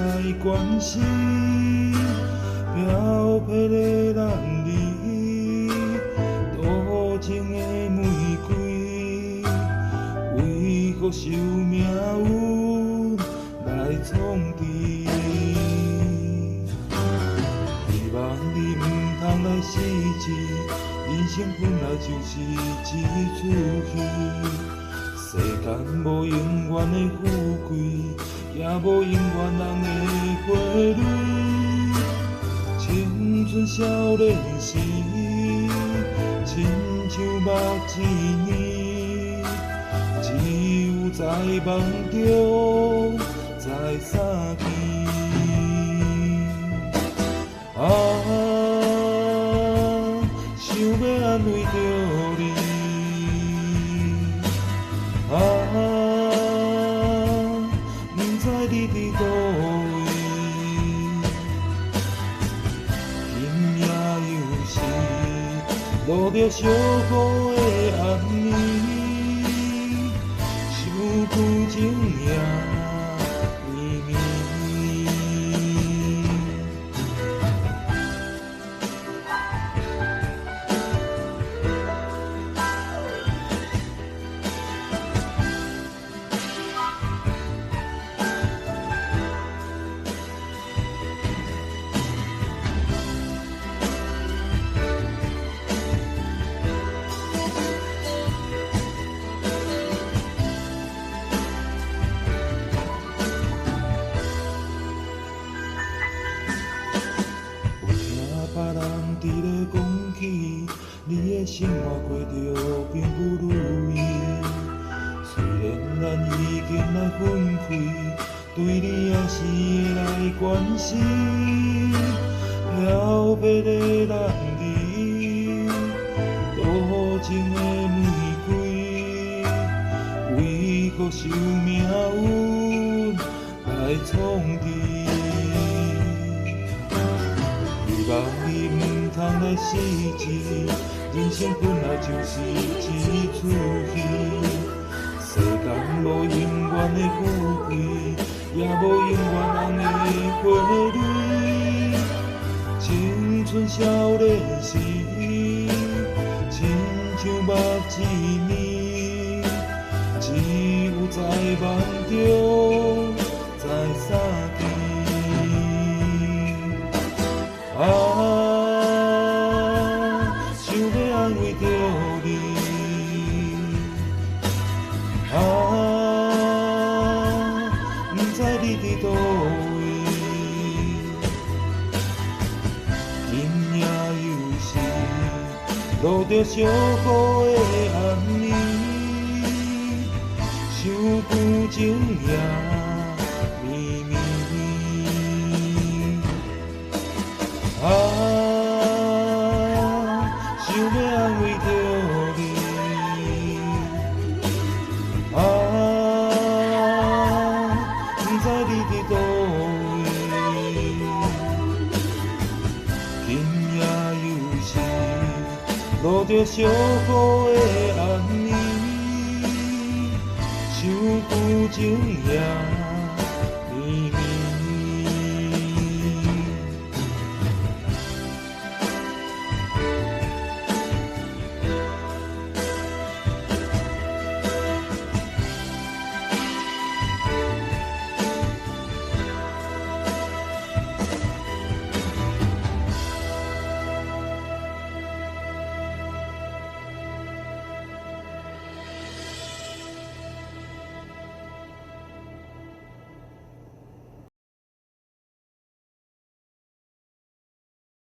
来关心，飘泊的男儿，多情的玫瑰，为何受命运来创治？希望你唔通来失志，人生本来就是一出戏。 世间无永远的富贵，也无永远人的花蕊。青春少年时，亲像目一年，只有在梦中才相见。想要安慰着你。 不知你伫倒位，今夜又是落着小雨的暗暝，想苦情也绵绵。 别人伫咧讲起，你的生活过着并不如意。虽然咱已经来分开，对你还是会来关心。撩拨的男儿，多情的玫瑰，为何受命运来创治？ 希望你唔通来失志，人生本来就是一出戏。世间无永远的富贵，也无永远人的花蕊。青春少年时，亲像目一年，只有在梦中才相见。 想要安慰着你，不知你伫倒位，今夜又是落着小雨的暗暝，想苦情也绵绵。 想要安慰着你，不知你伫倒位，今夜又是落着小雨的暗暝，想苦情也。